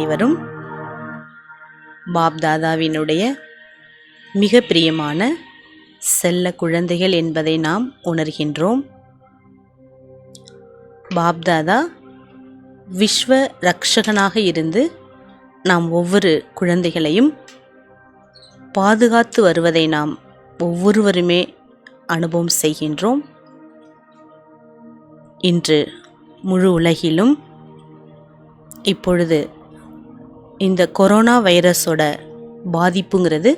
அனைவரும் பாப்தாதாவினுடைய மிக பிரியமான செல்ல குழந்தைகள் என்பதை நாம் உணர்கின்றோம். பாப்தாதா விஸ்வ ரக்ஷகனாக இருந்து நாம் ஒவ்வொரு குழந்தைகளையும் பாதுகாத்து வருவதை நாம் ஒவ்வொருவருமே அனுபவம் செய்கின்றோம். இன்று முழு உலகிலும் இப்பொழுது இந்த கொரோனா வைரஸோட பாதிப்புங்கிறது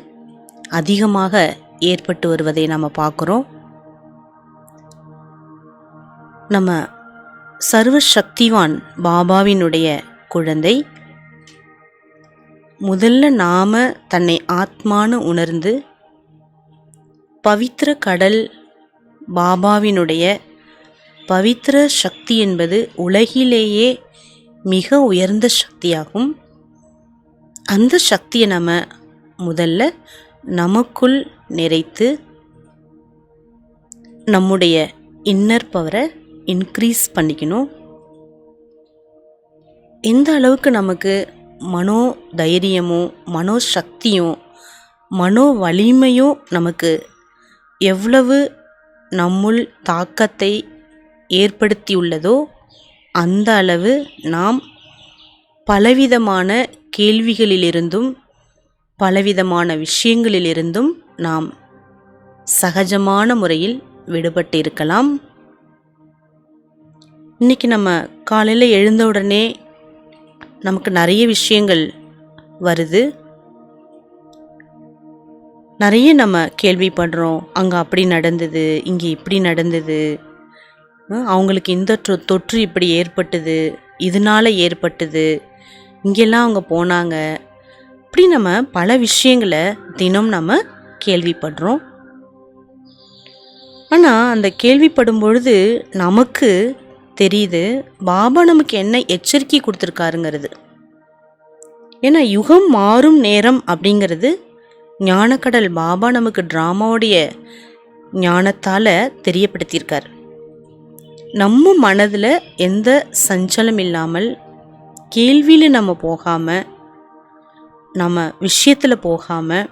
அதிகமாக ஏற்பட்டு வருவதை நம்ம பார்க்குறோம். நம்ம சர்வசக்திவான் பாபாவினுடைய குழந்தை முதல்ல நாம தன்னை ஆத்மானு உணர்ந்து பவித்திர கடல் பாபாவினுடைய பவித்திர சக்தி என்பது உலகிலேயே மிக உயர்ந்த சக்தியாகும். அந்த சக்தியை நம்ம முதல்ல நமக்குள் நிறைத்து நம்முடைய இன்னர் பவரை இன்க்ரீஸ் பண்ணிக்கணும். எந்த அளவுக்கு நமக்கு மனோ தைரியமும் மனோ சக்தியும் மனோ வலிமையும் நமக்கு எவ்வளவு நம்முள் தாக்கத்தை ஏற்படுத்தியுள்ளதோ அந்த அளவு நாம் பலவிதமான கேள்விகளிலிருந்தும் பலவிதமான விஷயங்களிலிருந்தும் நாம் சகஜமான முறையில் விடுபட்டு இருக்கலாம். இன்றைக்கி நம்ம காலையில் எழுந்த உடனே நமக்கு நிறைய விஷயங்கள் வருது. நிறைய நம்ம கேள்விப்படுறோம். அங்கே அப்படி நடந்தது, இங்கே இப்படி நடந்தது, அவங்களுக்கு இந்த தொற்று இப்படி ஏற்பட்டது, இதனால் ஏற்பட்டது, இங்கெல்லாம் அவங்க போனாங்க, இப்படி நம்ம பல விஷயங்களை தினம் நம்ம கேள்விப்படுறோம். ஆனால் அந்த கேள்விப்படும் பொழுது நமக்கு தெரியுது பாபா நமக்கு என்ன எச்சரிக்கை கொடுத்துருக்காருங்கிறது. ஏன்னா யுகம் மாறும் நேரம் அப்படிங்கிறது ஞானக்கடல் பாபா நமக்கு ட்ராமாவுடைய ஞானத்தால் தெரியப்படுத்தியிருக்கார். நம்ம மனதில் எந்த சஞ்சலம் இல்லாமல் கேள்வியில் நம்ம போகாமல் நம்ம விஷயத்தில் போகாமல்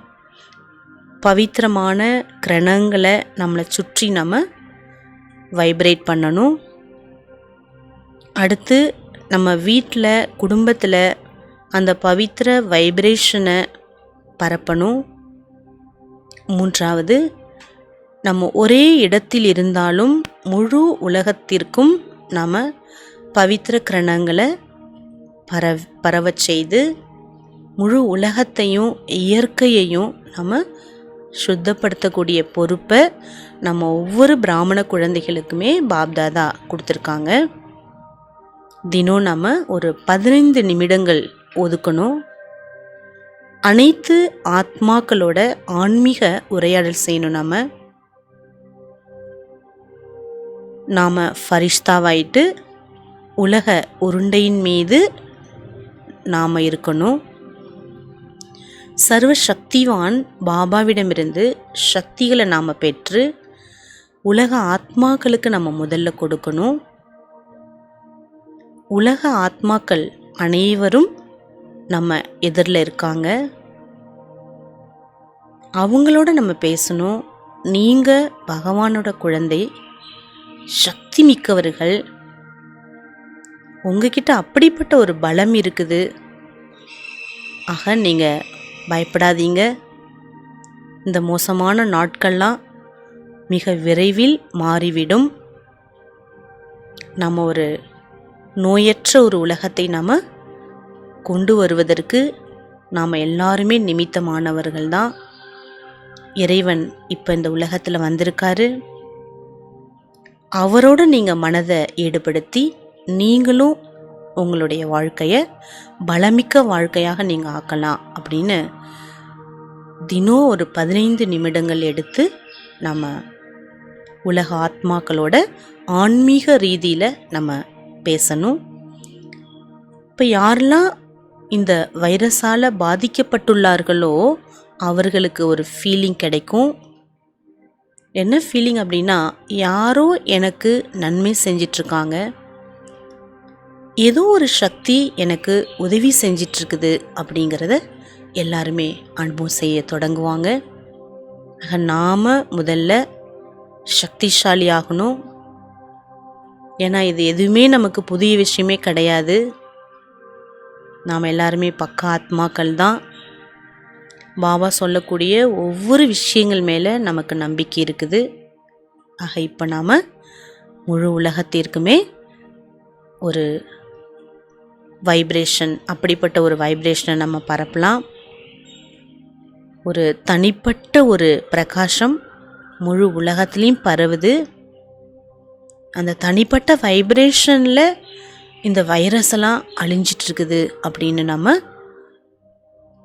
பவித்திரமான கிரணங்களை நம்மளை சுற்றி நம்ம வைப்ரேட் பண்ணணும். அடுத்து நம்ம வீட்டில் குடும்பத்தில் அந்த பவித்திர வைப்ரேஷனை பரப்பணும். மூன்றாவது, நம்ம ஒரே இடத்தில் இருந்தாலும் முழு உலகத்திற்கும் நம்ம பவித்திர கிரணங்களை பரவச் செய்து முழு உலகத்தையும் இயற்கையையும் நம்ம சுத்தப்படுத்தக்கூடிய பொறுப்பை நம்ம ஒவ்வொரு பிராமண குழந்தைகளுக்குமே பாப்தாதா கொடுத்துருக்காங்க. தினம் நம்ம ஒரு 15 நிமிடங்கள் ஒதுக்கணும். அனைத்து ஆத்மாக்களோட ஆன்மீக உரையாடல் செய்யணும். நாம் ஃபரிஷ்தாவாயிட்டு உலக உருண்டையின் மீது நாம் இருக்கணும். சர்வசக்திவான் பாபாவிடமிருந்து சக்திகளை நாம் பெற்று உலக ஆத்மாக்களுக்கு நம்ம முதல்ல கொடுக்கணும். உலக ஆத்மாக்கள் அனைவரும் நம்ம எதிரில் இருக்காங்க. அவங்களோட நம்ம பேசணும். நீங்கள் பகவானோட குழந்தை, சக்தி மிக்கவர்கள், உங்ககிட்ட அப்படிப்பட்ட ஒரு பலம் இருக்குது. ஆக நீங்கள் பயப்படாதீங்க. இந்த மோசமான நாட்கள்லாம் மிக விரைவில் மாறிவிடும். நம்ம ஒரு நோயற்ற ஒரு உலகத்தை நாம் கொண்டு வருவதற்கு நாம் எல்லாருமே நிமித்தமானவர்கள் தான். இறைவன் இப்போ இந்த உலகத்தில் வந்திருக்காரு. அவரோட நீங்கள் மனதை ஈடுபடுத்தி நீங்களும் உங்களுடைய வாழ்க்கையை பலமிக்க வாழ்க்கையாக நீங்கள் ஆக்கலாம் அப்படின்னு தினம் ஒரு 15 நிமிடங்கள் எடுத்து நம்ம உலக ஆத்மாக்களோட ஆன்மீக ரீதியில் நம்ம பேசணும். இப்போ யாரெல்லாம் இந்த வைரஸால் பாதிக்கப்பட்டுள்ளார்களோ அவர்களுக்கு ஒரு ஃபீலிங் கிடைக்கும். என்ன ஃபீலிங் அப்படின்னா, யாரோ எனக்கு நன்மை செஞ்சிட்ருக்காங்க, ஏதோ ஒரு சக்தி எனக்கு உதவி செஞ்சிட்ருக்குது அப்படிங்கிறத எல்லாருமே அனுபவம் செய்ய தொடங்குவாங்க. நாம் முதல்ல சக்திசாலி ஆகணும். ஏன்னா இது எதுவுமே நமக்கு புதிய விஷயமே கிடையாது. நாம் எல்லாருமே பக்கா ஆத்மாக்கள் தான். பாபா சொல்லக்கூடிய ஒவ்வொரு விஷயங்கள் மேலே நமக்கு நம்பிக்கை இருக்குது. ஆக இப்போ நாம் முழு உலகத்திற்குமே ஒரு வைப்ரேஷன், அப்படிப்பட்ட ஒரு வைப்ரேஷனை நம்ம பரப்பலாம். ஒரு தனிப்பட்ட ஒரு பிரகாசம் முழு உலகத்துலேயும் பரவுது. அந்த தனிப்பட்ட வைப்ரேஷனில் இந்த வைரஸ் எல்லாம் அழிஞ்சிட்ருக்குது அப்படின்னு நம்ம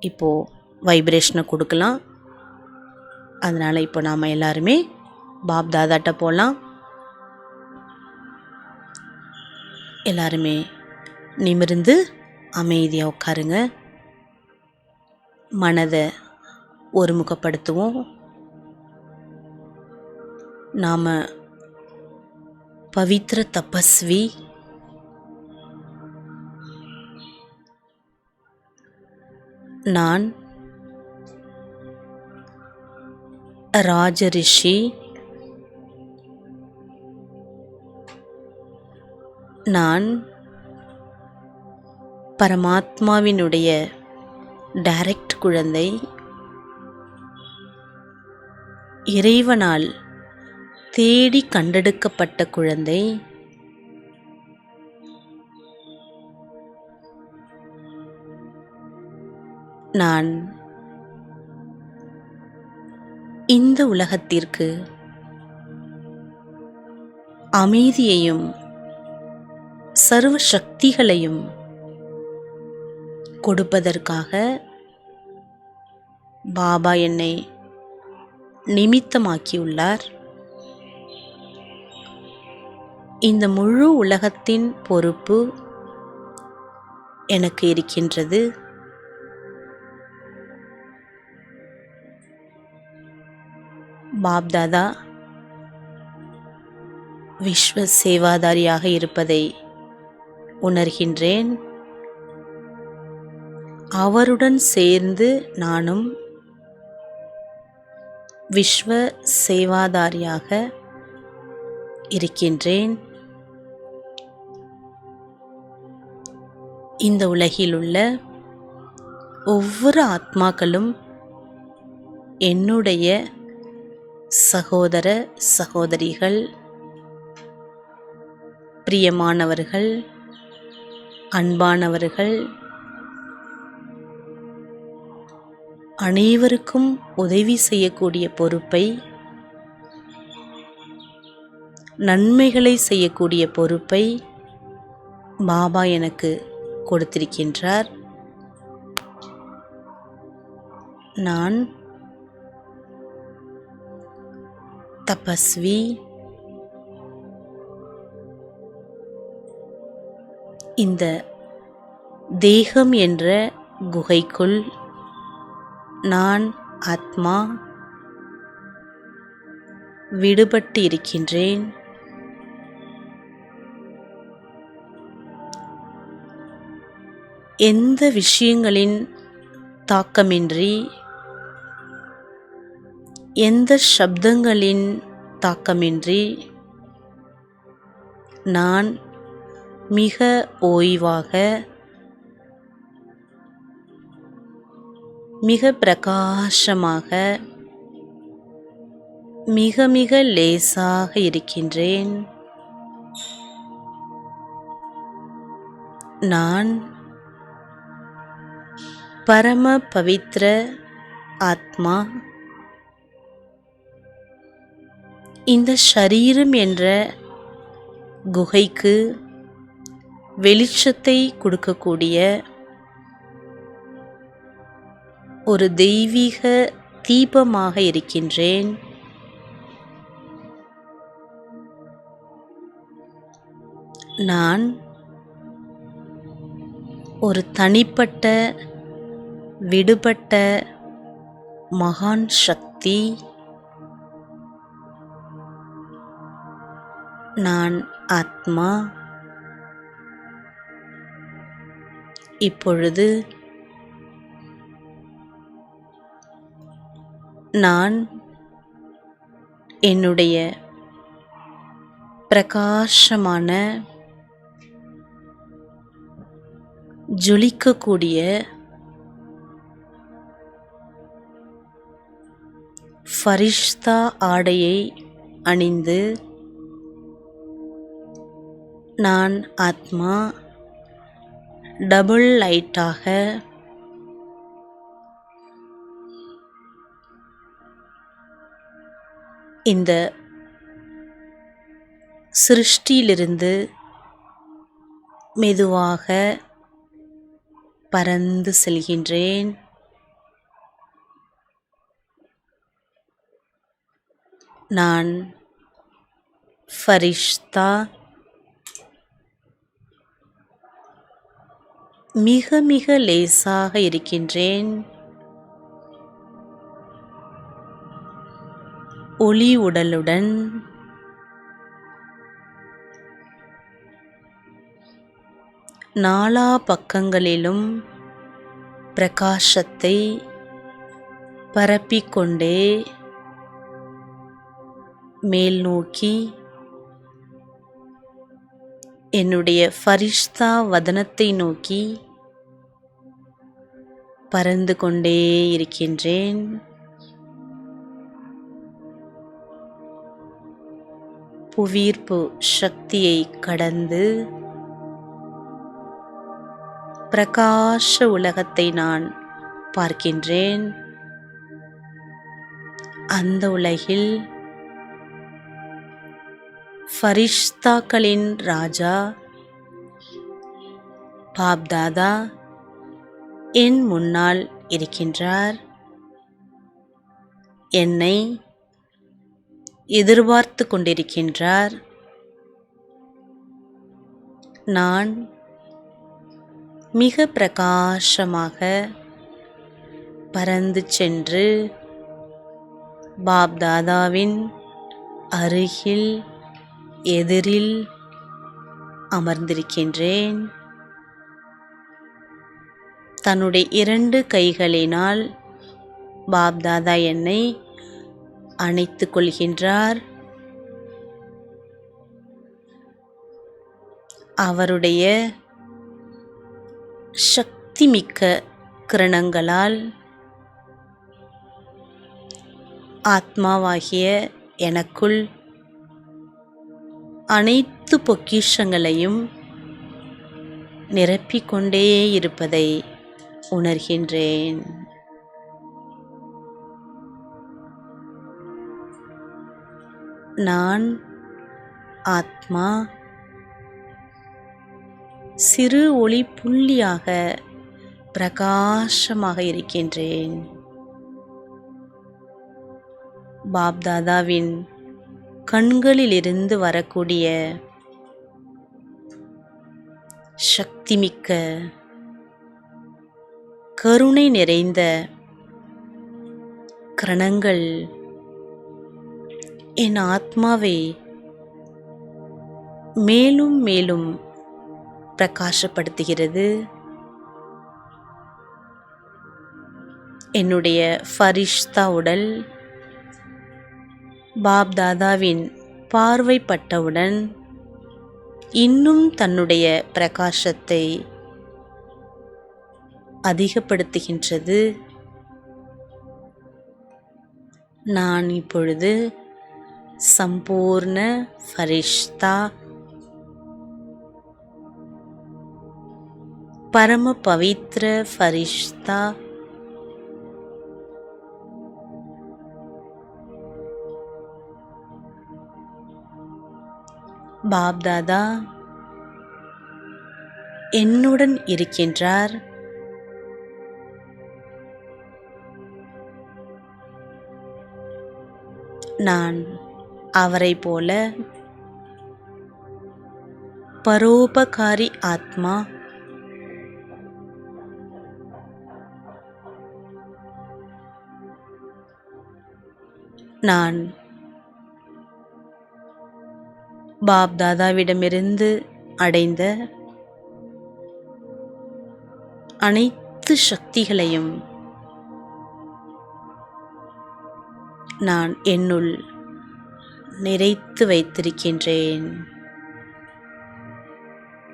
இப்போது வைப்ரேஷனை கொடுக்கலாம். அதனால் இப்போ நாம் எல்லாருமே பாப் தாதாட்ட போகலாம். எல்லாருமே நிமிர்ந்து அமைதியாக உட்காருங்க. மனதை ஒருமுகப்படுத்துவோம். நாம் பவித்ர தபஸ்வி, நான் ராஜரிஷி, நான் பரமாத்மாவினுடைய டைரக்ட் குழந்தை, இறைவனால் தேடி கண்டெடுக்கப்பட்ட குழந்தை. நான் இந்த உலகத்திற்கு அமைதியையும் சர்வ சக்திகளையும் கொடுப்பதற்காக பாபா என்னை நிமித்தமாக்கியுள்ளார். இந்த முழு உலகத்தின் பொறுப்பு எனக்கு இருக்கின்றது. பாப்தாதா விஸ்வ சேவாதாரியாக இருப்பதை உணர்கின்றேன். அவருடன் சேர்ந்து நானும் விஸ்வ சேவாதாரியாக இருக்கின்றேன். இந்த உலகில் உள்ள ஒவ்வொரு ஆத்மாக்களும் என்னுடைய சகோதர சகோதரிகள், பிரியமானவர்கள், அன்பானவர்கள். அனைவருக்கும் உதவி செய்யக்கூடிய பொறுப்பை, நன்மைகளை செய்யக்கூடிய பொறுப்பை பாபா எனக்கு கொடுத்திருக்கின்றார். நான் தபஸ்வி, இந்த தேகம் என்ற குகைக்குள் நான் ஆத்மா விடுபட்டு இருக்கின்றேன். எந்த விஷயங்களின் தாக்கமின்றி, எந்த சப்தங்களின் தாக்கமின்றி நான் மிக ஓய்வாக, மிக பிரகாசமாக, மிக மிக லேசாக இருக்கின்றேன். நான் பரம பவித்ர ஆத்மா. இந்த ஷரீரம் என்ற குகைக்கு வெளிச்சத்தை கொடுக்கக்கூடிய ஒரு தெய்வீக தீபமாக இருக்கின்றேன். நான் ஒரு தனிப்பட்ட விடுபட்ட மகான் சக்தி. நான் ஆத்மா. இப்பொழுது நான் என்னுடைய பிரகாசமான ஜொலிக்கக்கூடிய ஃபரிஷ்தா ஆடையை அணிந்து நான் ஆத்மா டபுள் லைட்டாக இந்த சிருஷ்டியிலிருந்து மெதுவாக பறந்து செல்கின்றேன். நான் ஃபரிஷ்தா மிக மிக லேசாக இருக்கின்றேன். ஒளி உடலுடன் நாலா பக்கங்களிலும் பிரகாசத்தை பரப்பிக்கொண்டே மேல் நோக்கி என்னுடைய ஃபரிஷ்தா வதனத்தை நோக்கி பறந்து கொண்டே இருக்கின்றேன். புவியீர்ப்பு சக்தியை கடந்து பிரகாச உலகத்தை நான் பார்க்கின்றேன். அந்த உலகில் ஃபரிஷ்தாக்களின் ராஜா பாப்தாதா என் முன்னால் இருக்கின்றார். என்னை எதிர்பார்த்து கொண்டிருக்கின்றார். நான் மிக பிரகாசமாக பறந்து சென்று பாப்தாதாவின் அருகில் எதிரில் அமர்ந்திருக்கின்றேன். தன்னுடைய 2 கைகளினால் பாப்தாதா என்னை அணைத்துக் கொள்கின்றார். அவருடைய சக்திமிக்க கிரணங்களால் ஆத்மாவாகிய எனக்குள் அனைத்து பொக்கிஷங்களையும் நிரப்பிக்கொண்டே இருப்பதை உணர்கின்றேன். நான் ஆத்மா சிறு ஒளி புள்ளியாக பிரகாசமாக இருக்கின்றேன். பாப்தாதாவின் கண்களிலிருந்து வரக்கூடிய சக்திமிக்க கருணை நிறைந்த கிரணங்கள் என் ஆத்மாவை மேலும் மேலும் பிரகாசப்படுத்துகிறது. என்னுடைய ஃபரிஷ்தா உடல் பாப்தாதாவின் பார்வைப்பட்டவுடன் இன்னும் தன்னுடைய பிரகாசத்தை அதிகப்படுத்துகின்றது. நான் இப்பொழுது சம்பூர்ண ஃபரிஷ்தா, பரம பவித்ர ஃபரிஷ்தா, பாப்தாதா என்னுடன் இருக்கின்றார். நான் அவரை போல பரோபகாரி ஆத்மா, நான் பாப்தாதாவிடமிருந்து அடைந்த அனைத்து சக்திகளையும் நான் என்னுள் நிறைத்து வைத்திருக்கின்றேன்.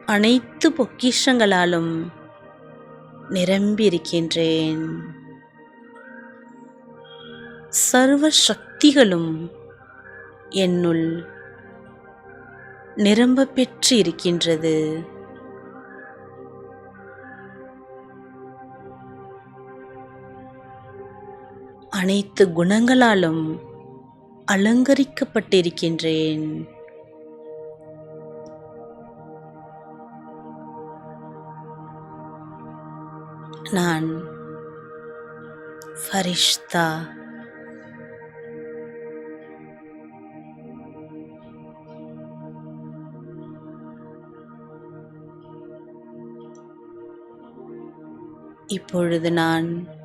அனைத்து பொக்கிஷங்களாலும் நிரம்பியிருக்கின்றேன். சர்வ சக்திகளும் என்னுள் நிரம்ப பெற்று இருக்கின்றது. அனைத்து குணங்களாலும் அலங்கரிக்கப்பட்டிருக்கின்றேன். நான் ஃபரிஷ்தா. இப்பொழுது நான்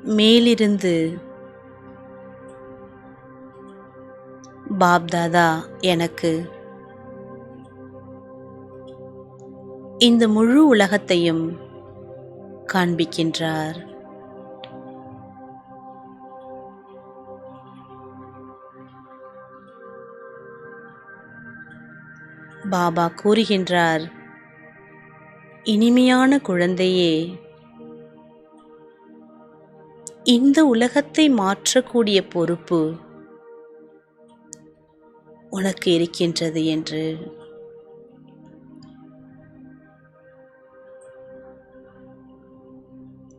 மேலிருந்து பாப்தாதா எனக்கு இந்த முழு உலகத்தையும் காண்பிக்கின்றார். பாபா கூறுகின்றார், இனிமையான குழந்தையே, இந்த உலகத்தை மாற்றக்கூடிய பொறுப்பு உனக்கு இருக்கின்றது என்று.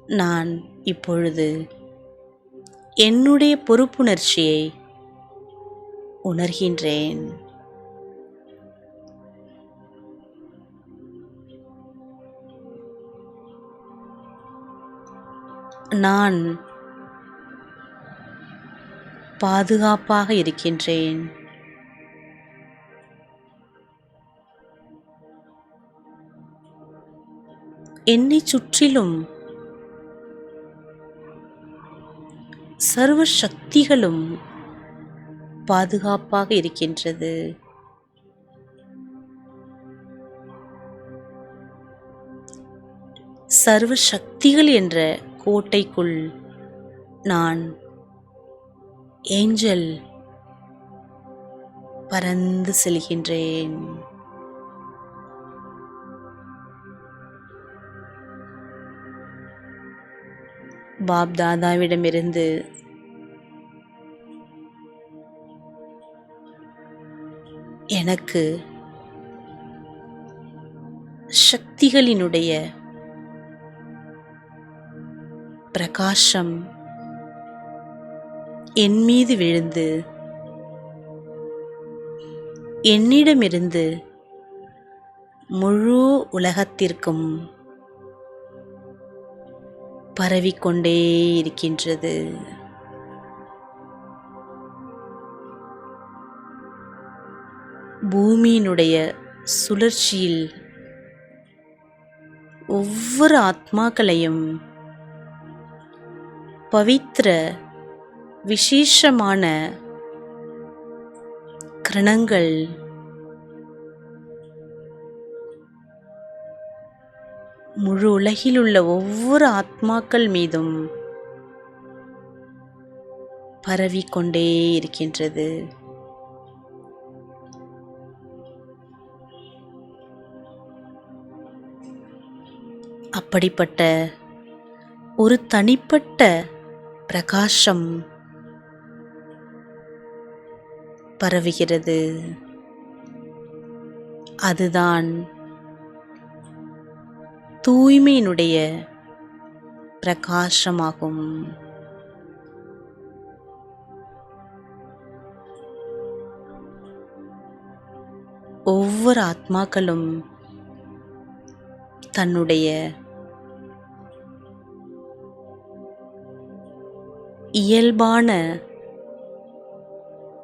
நான் இப்பொழுது என்னுடைய பொறுப்புணர்ச்சியை உணர்கின்றேன். நான் பாதுகாப்பாக இருக்கின்றேன். என்னைச் சுற்றிலும் சர்வ சக்திகளும் பாதுகாப்பாக இருக்கின்றது. சர்வ சக்திகள் என்ற கோட்டைக்குள் நான் ஏஞ்சல் பறந்து செல்கின்றேன். பாப் தாதாவிடமிருந்து எனக்கு சக்திகளினுடைய பிரகாசம் என் மீது விழுந்து என்னிடமிருந்து முழு உலகத்திற்கும் பரவிக்கொண்டே இருக்கின்றது. பூமியினுடைய சுழற்சியில் ஒவ்வொரு ஆத்மாக்களையும் பவித்திர விசேஷமான கிரணங்கள் முழு உலகில் உள்ள ஒவ்வொரு ஆத்மாக்கள் மீதும் பரவிக்கொண்டே இருக்கின்றது. அப்படிப்பட்ட ஒரு தனிப்பட்ட பிரகாசம் பரவுகிறது. அதுதான் தூய்மையினுடைய பிரகாசமாகும். ஒவ்வொரு ஆத்மாக்களும் தன்னுடைய இயல்பான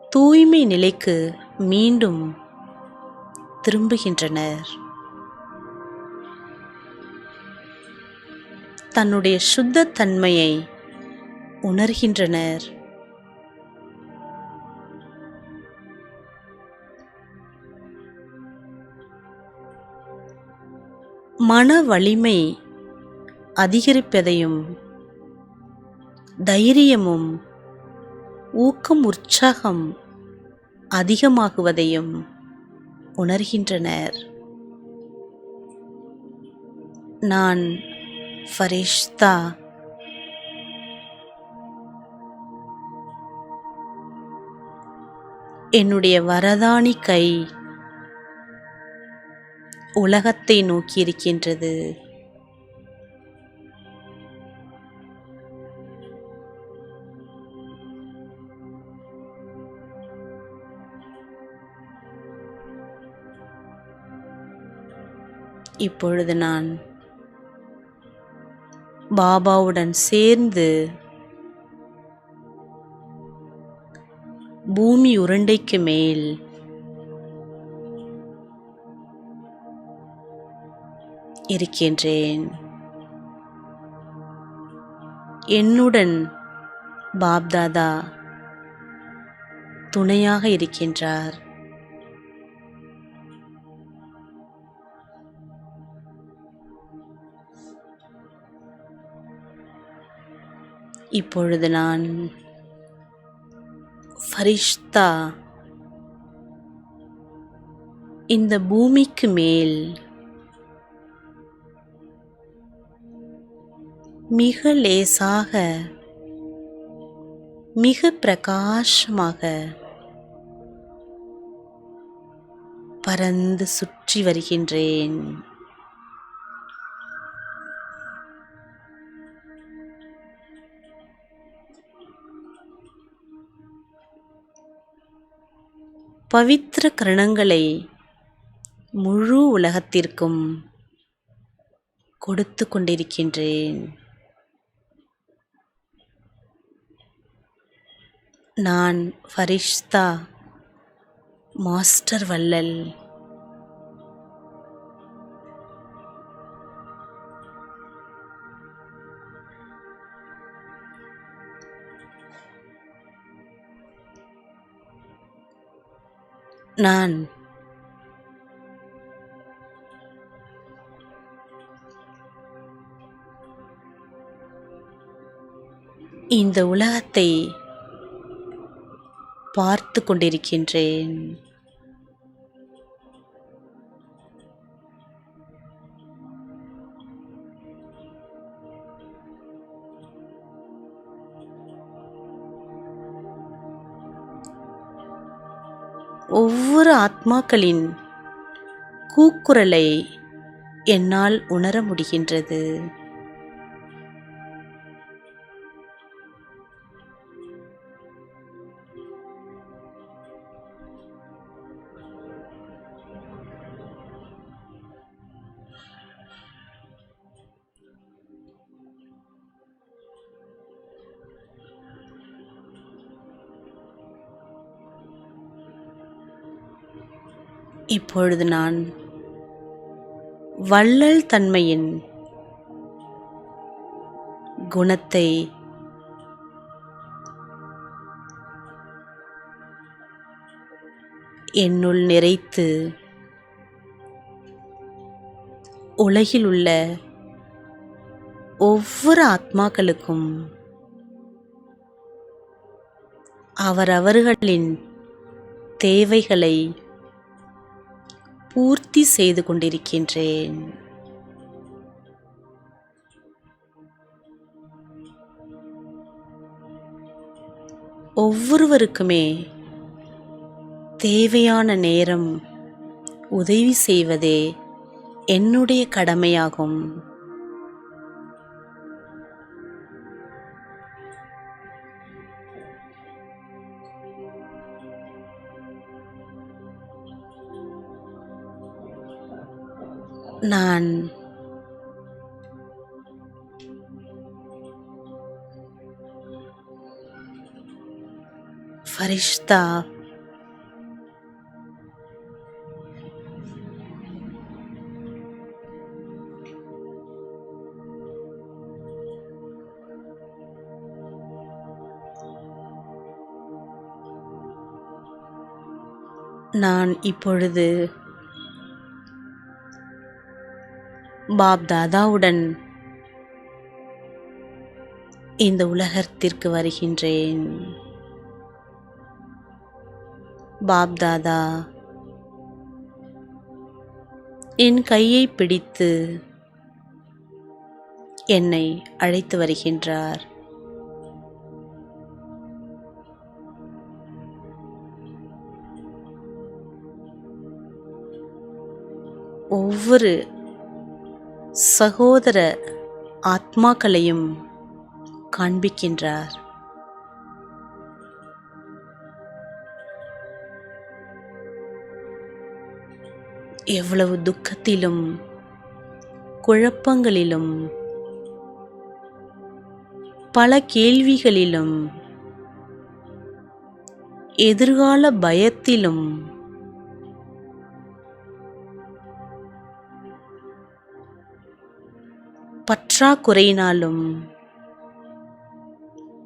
தூய்மை நிலைக்கு மீண்டும் திரும்புகின்றனர். தன்னுடைய சுத்த தன்மையை உணர்கின்றனர். மன வலிமை அதிகரிப்பதையும் தைரியமும் ஊக்கம் உற்சாகம் அதிகமாகுவதையும் உணர்கின்றனர். நான் ஃபரிஷ்தா என்னுடைய வரதானி கை உலகத்தை நோக்கியிருக்கின்றது. இப்பொழுது நான் பாபாவுடன் சேர்ந்து பூமி உருண்டைக்கு மேல் இருக்கின்றேன். என்னுடன் பாப்தாதா துணையாக இருக்கின்றார். இப்பொழுது நான் ஃபரிஷ்தா இந்த பூமிக்கு மேல் மிக லேசாக மிக பிரகாசமாக பறந்து சுற்றி வருகின்றேன். பவித்திர கிரணங்களை முழு உலகத்திற்கும் கொடுத்து கொண்டிருக்கின்றேன். நான் ஃபரிஷ்தா மாஸ்டர் வள்ளல். நான் இந்த உலகத்தை பார்த்து கொண்டிருக்கின்றேன். ஒவ்வொரு ஆத்மாக்களின் கூக்குரலை என்னால் உணர முடிகின்றது. இப்பொழுது நான் வள்ளல் தன்மையின் குணத்தை என்னுள் நிறைத்து உலகில் உள்ள ஒவ்வொரு ஆத்மாக்களுக்கும் அவரவர்களின் தேவைகளை பூர்த்தி செய்து கொண்டிருக்கின்றேன். ஒவ்வொருவருக்குமே தேவையான நேரம் உதவி செய்வதே என்னுடைய கடமையாகும். நான் ஃபரிஷ்தா நான் இப்பொழுது பாப் தாதாவுடன் இந்த உலகத்திற்கு வருகின்றேன். பாப் தாதா என் கையை பிடித்து என்னை அழைத்து வருகின்றார். ஒவ்வொரு சகோதர ஆத்மாக்களையும் காண்பிக்கின்றார். எவ்வளவு துக்கத்திலும் குழப்பங்களிலும் பல கேள்விகளிலும் எதிர்கால பயத்திலும் பற்றாக்குறையினாலும்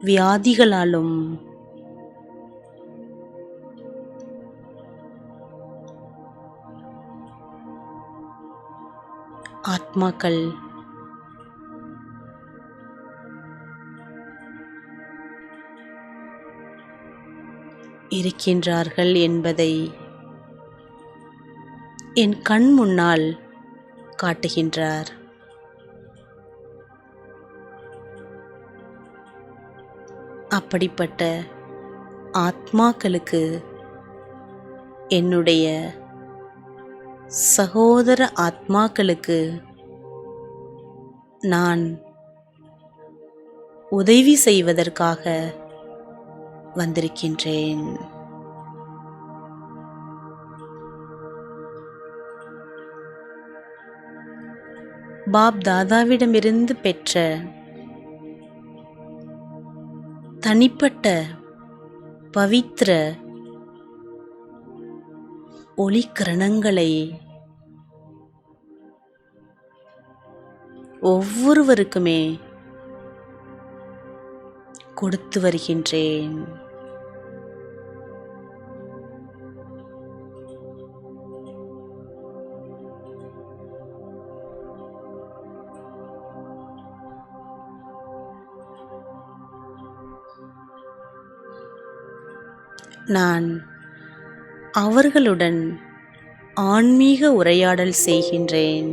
வியாதிகளாலும் ஆத்மாக்கள் இருக்கின்றார்கள் என்பதை என் கண் முன்னால் காட்டுகின்றார். அப்படிப்பட்ட ஆத்மாக்களுக்கு, என்னுடைய சகோதர ஆத்மாக்களுக்கு நான் உதவி செய்வதற்காக வந்திருக்கின்றேன். பாப் தாதாவிடமிருந்து பெற்ற தனிப்பட்ட பவித்திர ஒளிக்கிரணங்களை ஒவ்வொருவருக்குமே கொடுத்து வருகின்றேன். நான் அவர்களுடன் ஆன்மீக உரையாடல் செய்கின்றேன்.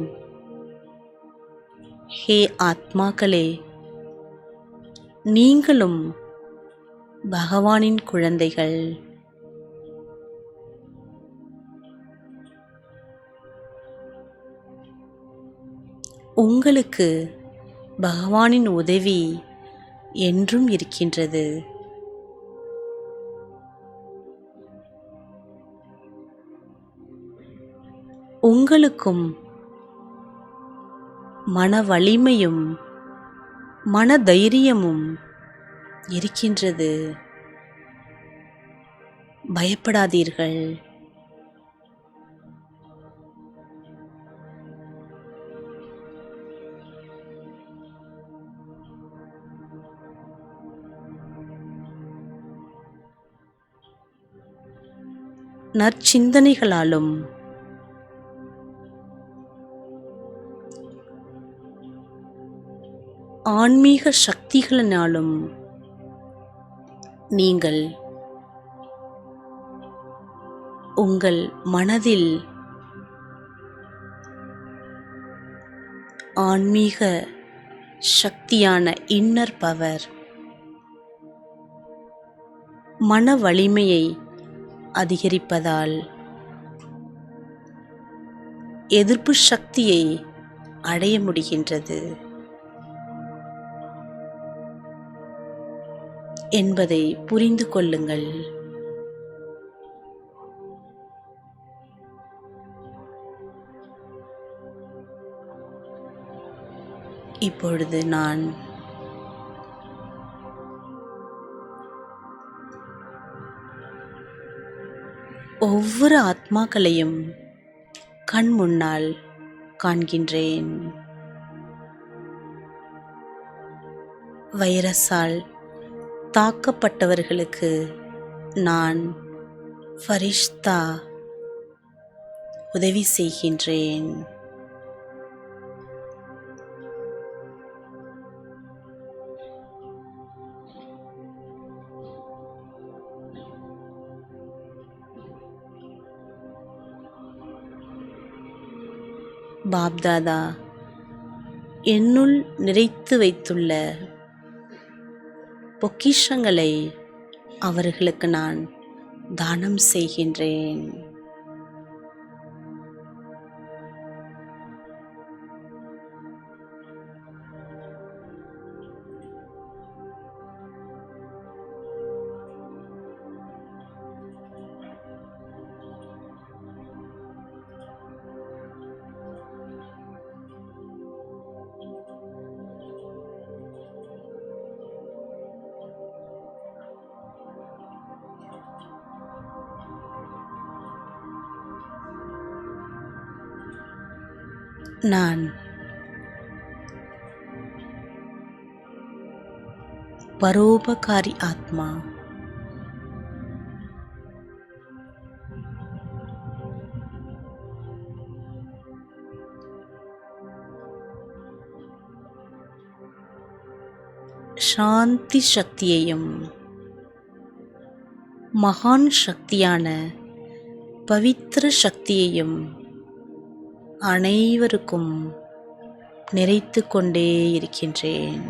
ஹே ஆத்மாக்களே, நீங்களும் பகவானின் குழந்தைகள். உங்களுக்கு பகவானின் உதவி என்றும் இருக்கின்றது. உங்களுக்கும் மன வலிமையும் மன தைரியமும் இருக்கின்றது. பயப்படாதீர்கள். நற்சிந்தனைகளாலும் ஆன்மீக சக்திகளினாலும் நீங்கள் உங்கள் மனதில் ஆன்மீக சக்தியான இன்னர் பவர், மன வலிமையை அதிகரிப்பதால் எதிர்ப்பு சக்தியை அடைய முடிகின்றது என்பதை புரிந்து கொள்ளுங்கள். இப்பொழுது நான் ஒவ்வொரு ஆத்மாக்களையும் கண் முன்னால் காண்கின்றேன். வைரஸால் தாக்கப்பட்டவர்களுக்கு நான் ஃபரிஷ்தா உதவி செய்கின்றேன். பாப்தாதா என்னுள் நிறைத்து வைத்துள்ள பொக்கிஷங்களை அவர்களுக்கு நான் தானம் செய்கின்றேன். நான் பரோபகாரி ஆத்மா. சாந்தி சக்தியையும் மகான் சக்தியான பவித்திர சக்தியையும் அனைவருக்கும் நிறைத்து கொண்டே இருக்கின்றேன்.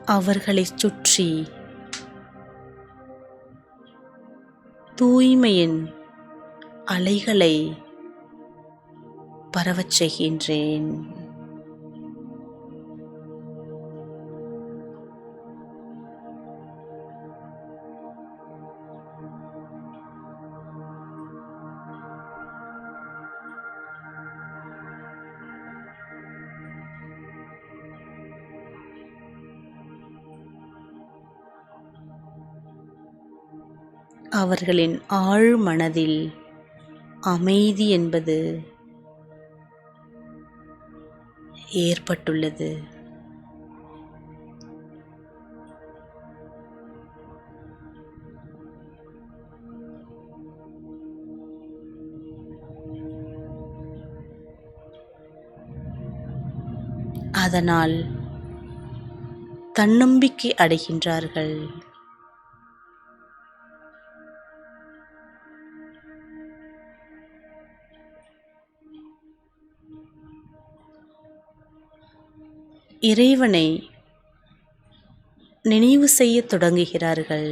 அவர்களைச் சுற்றி தூய்மையின் அலைகளை பரவச் செய்கின்றேன். அவர்களின் ஆழ் மனதில் அமைதி என்பது ஏற்பட்டுள்ளது. அதனால் தன்னம்பிக்கை அடைகின்றார்கள். இறைவனை நினைவு செய்யத் தொடங்குகிறார்கள்.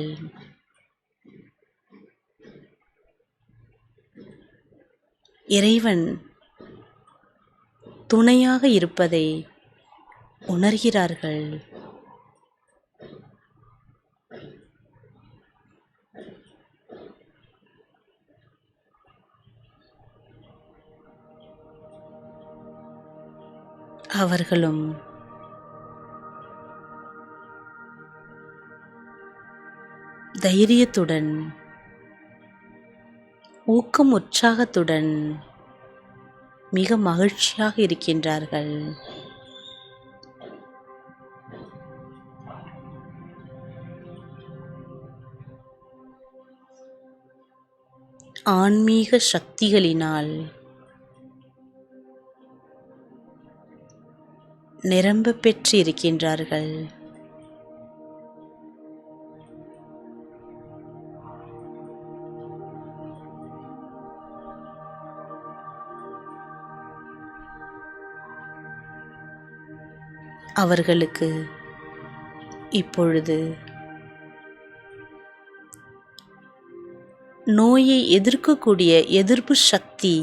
இறைவன் துணையாக இருப்பதை உணர்கிறார்கள். அவர்களும் தைரியத்துடன் ஊக்கம் உற்சாகத்துடன் மிக மகிழ்ச்சியாக இருக்கின்றார்கள். ஆன்மீக சக்திகளினால் நிரம்ப பெற்று இருக்கின்றார்கள். அவர்களுக்கு இப்பொழுது நோயை எதிர்க்கக்கூடிய எதிர்ப்பு சக்தி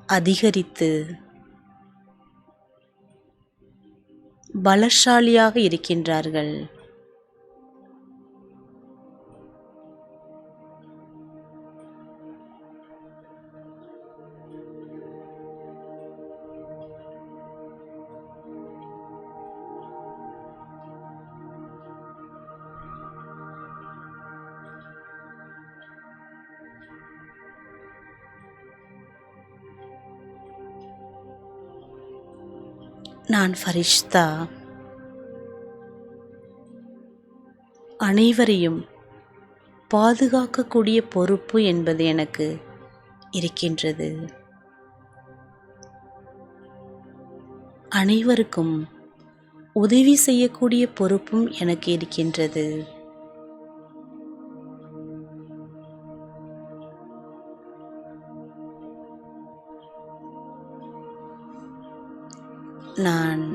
அதிகரித்து பலசாலியாக இருக்கின்றார்கள். நான் ஃபரிஷ்தா, அனைவரையும் பாதுகாக்கக்கூடிய பொறுப்பு என்பது எனக்கு இருக்கின்றது. அனைவருக்கும் உதவி செய்யக்கூடிய பொறுப்பும் எனக்கு இருக்கின்றது. நான்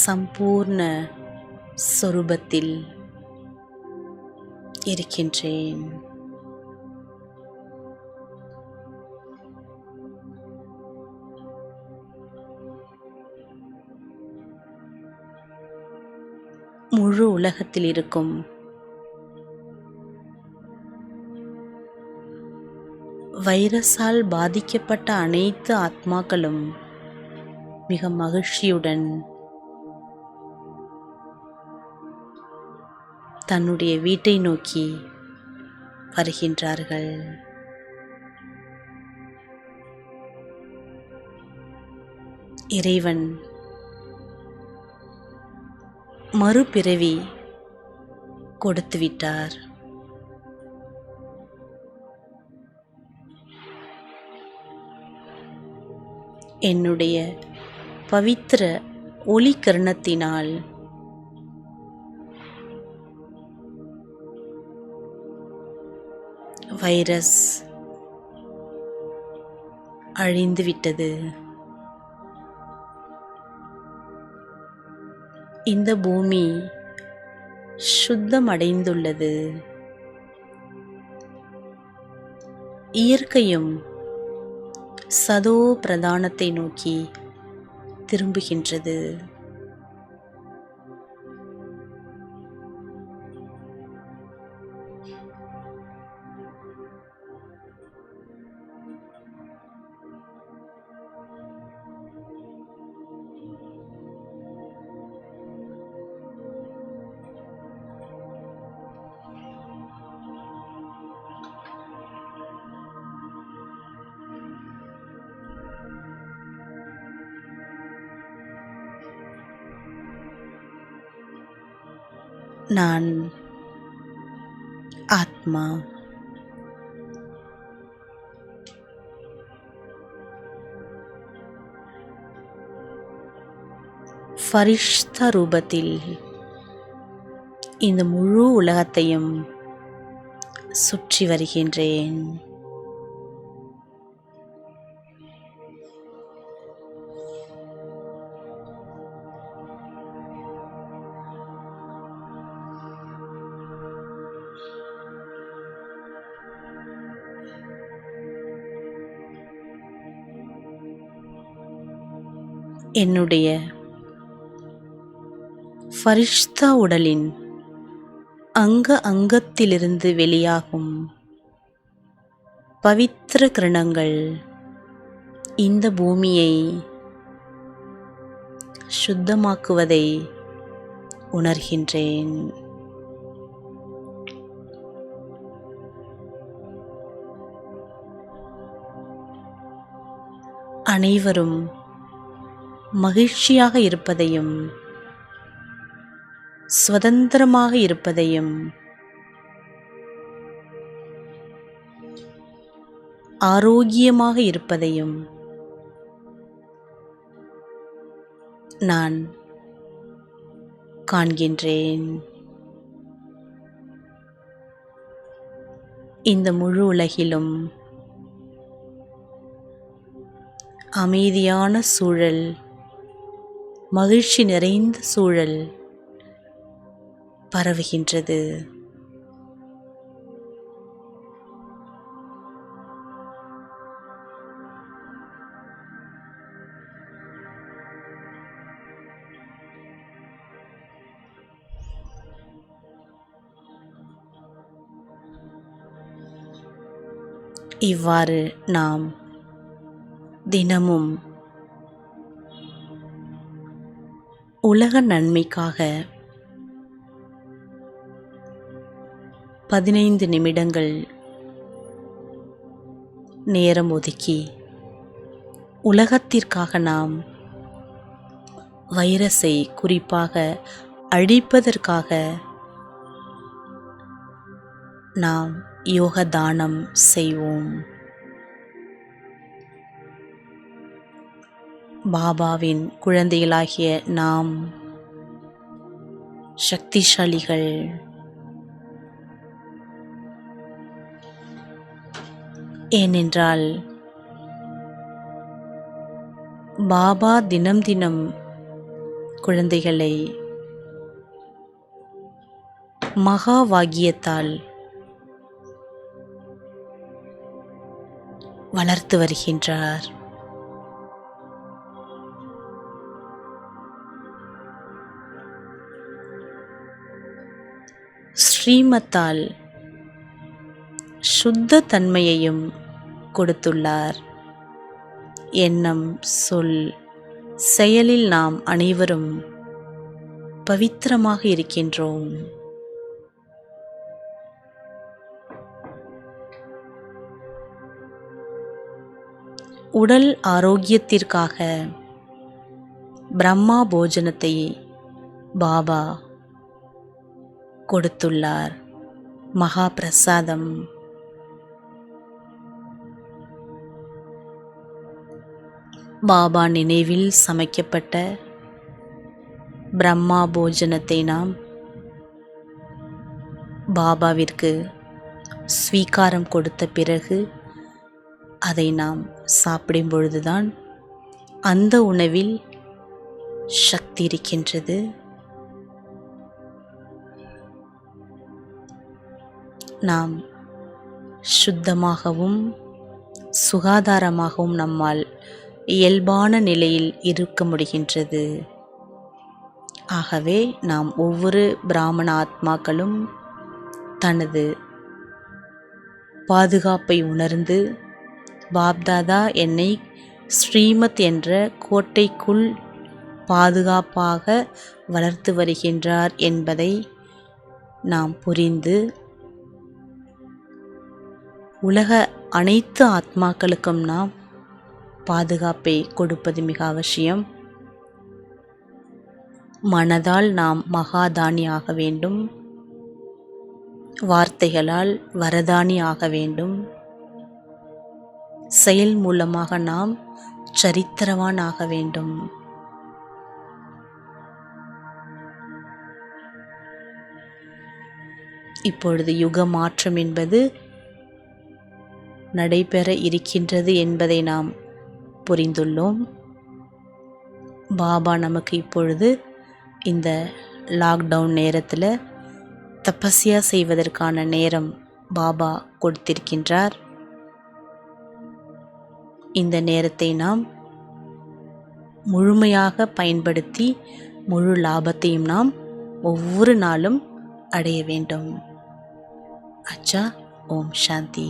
சம்பூர்ண சொரூபத்தில் இருக்கின்றேன். முழு உலகத்தில் இருக்கும் வைரஸால் பாதிக்கப்பட்ட அனைத்து ஆத்மாக்களும் மிக மகிழ்ச்சியுடன் தன்னுடைய வீட்டை நோக்கி வருகின்றார்கள். இறைவன் மறுபிறவி கொடுத்துவிட்டார். என்னுடைய பவித்திர ஒளி கருணத்தினால் வைரஸ் அழிந்துவிட்டது. இந்த பூமி சுத்தமடைந்துள்ளது. இயற்கையும் சதோ பிரதானத்தை நோக்கி திரும்புகின்றது. நான் ஆத்மா. ஃபரிஷ்தா ரூபத்தில் இந்த முழு உலகத்தையும் சுற்றி வருகின்றேன். என்னுடைய ஃபரிஷ்தா உடலின் அங்கத்திலிருந்து வெளியாகும் பவித்திர கிரணங்கள் இந்த பூமியை சுத்தமாக்குவதை உணர்கின்றேன். அனைவரும் மகிழ்ச்சியாக இருப்பதையும் சுதந்திரமாக இருப்பதையும் ஆரோக்கியமாக இருப்பதையும் நான் காண்கின்றேன். இந்த முழு உலகிலும் அமைதியான சூழல், மகிழ்ச்சி நிறைந்த சூழல் பரவுகின்றது. இவ்வாறு நாம் தினமும் உலக நன்மைக்காக 15 நிமிடங்கள் நேரம் ஒதுக்கி உலகத்திற்காக நாம் வைரஸை குறிப்பாக அழிப்பதற்காக நாம் யோக தானம் செய்வோம். பாபாவின் குழந்தைகளாகிய நாம் சக்திசாலிகள். ஏனென்றால் பாபா தினம் தினம் குழந்தைகளை மகா வாக்கியத்தால் வளர்த்து வருகின்றார். ஸ்ரீமத்தால் சுத்த தன்மையையும் கொடுத்துள்ளார். எண்ணம், சொல், செயலில் நாம் அனைவரும் பவித்திரமாக இருக்கின்றோம். உடல் ஆரோக்கியத்திற்காக பிரம்மா போஜனத்தை பாபா கொடுத்துள்ளார். மகா பிரசாதம். பாபா நினைவில் சமைக்கப்பட்ட பிரம்மா போஜனத்தை நாம் பாபாவிற்கு ஸ்வீகாரம் கொடுத்த பிறகு அதை நாம் சாப்பிடும் பொழுதுதான் அந்த உணவில் சக்தி இருக்கின்றது. நாம் சுத்தமாகவும் சுகாதாரமாகவும் நம்மால் இயல்பான நிலையில் இருக்க முடிகின்றது. ஆகவே நாம் ஒவ்வொரு பிராமண ஆத்மாக்களும் தனது பாதுகாப்பை உணர்ந்து, பாப்தாதா என்னை ஸ்ரீமத் என்ற கோட்டைக்குள் பாதுகாப்பாக வளர்த்து வருகின்றார் என்பதை நாம் புரிந்து, உலக அனைத்து ஆத்மாக்களுக்கும் நாம் பாதுகாப்பை கொடுப்பது மிக அவசியம். மனதால் நாம் மகாதானி ஆக வேண்டும், வார்த்தைகளால் வரதானி ஆக வேண்டும், செயல் மூலமாக நாம் சரித்திரவான் ஆக வேண்டும். இப்பொழுது யுக மாற்றம் என்பது நடைபெற இருக்கின்றது என்பதை நாம் புரிந்துள்ளோம். பாபா நமக்கு இப்பொழுது இந்த லாக்டவுன் நேரத்தில் தபஸ்யா செய்வதற்கான நேரம் பாபா கொடுத்திருக்கின்றார். இந்த நேரத்தை நாம் முழுமையாக பயன்படுத்தி முழு லாபத்தையும் நாம் ஒவ்வொரு நாளும் அடைய வேண்டும். அச்சா. ஓம் சாந்தி.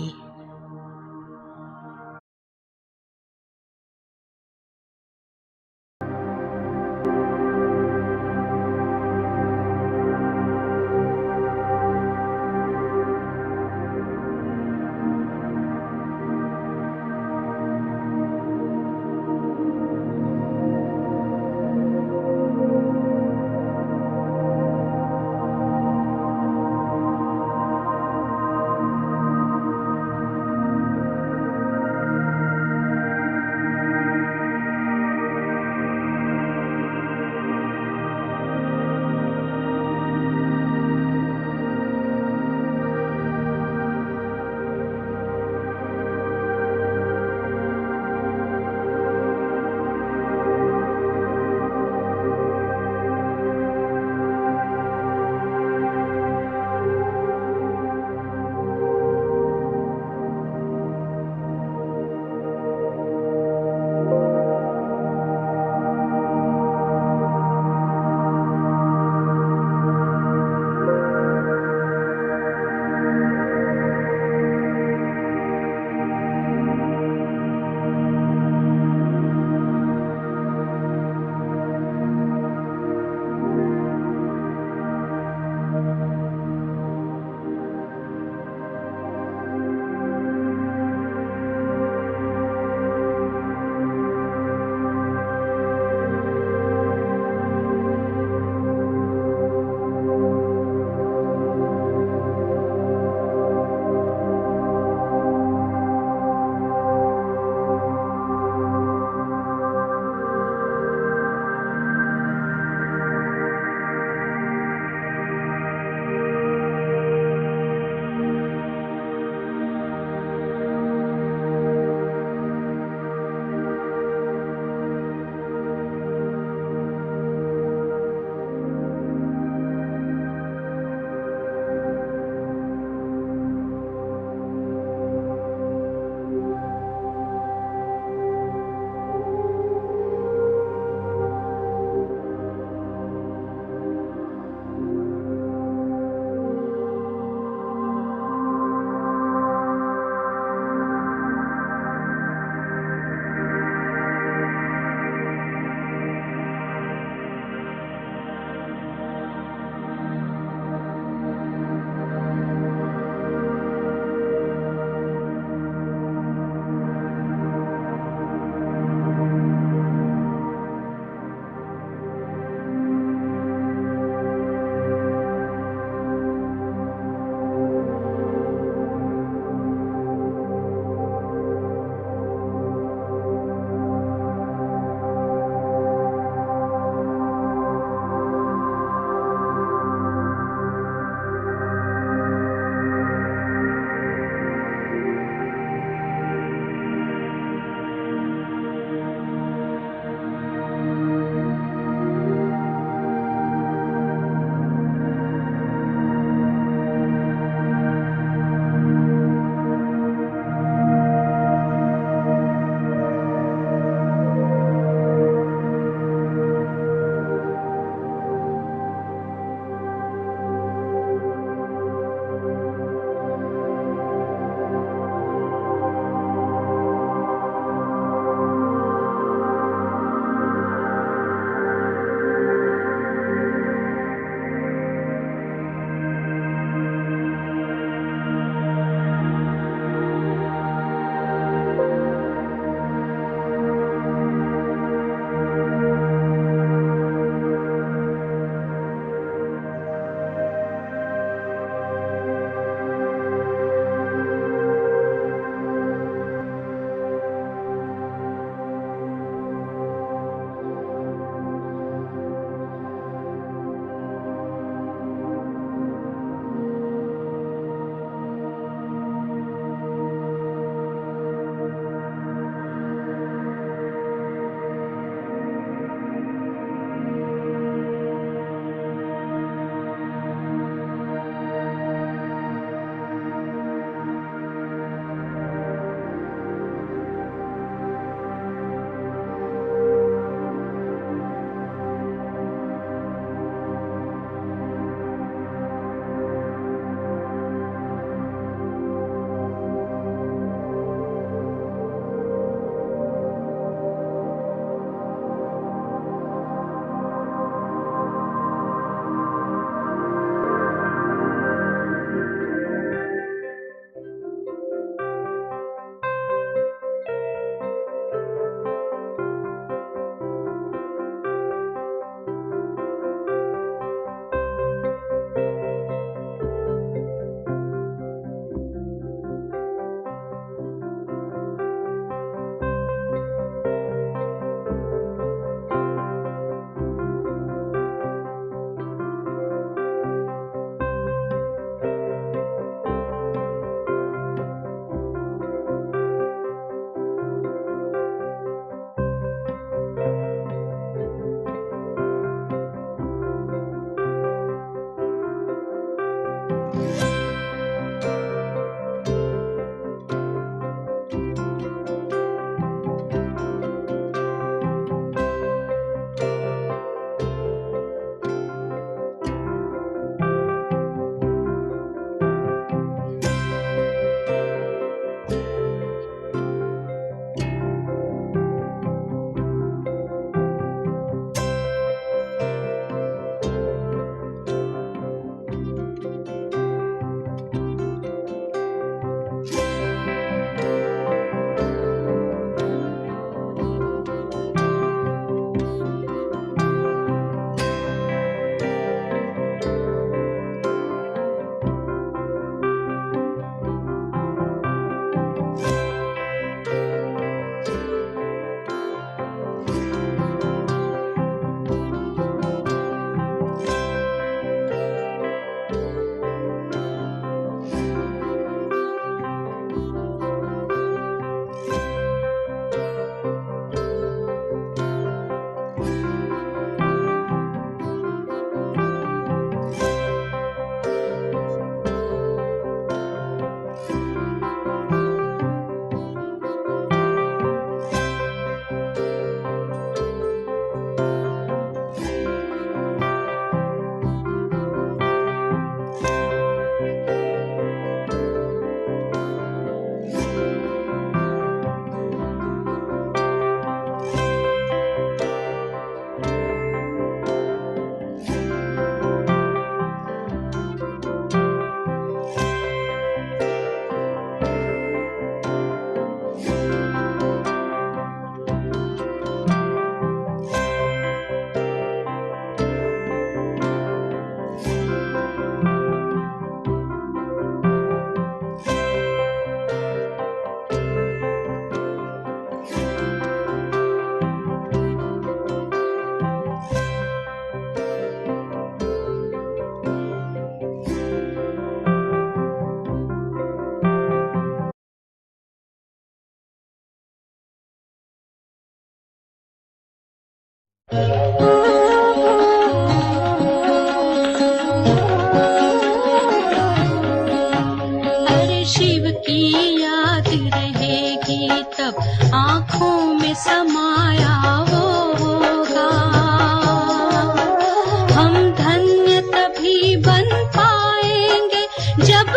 बन पाएंगे जब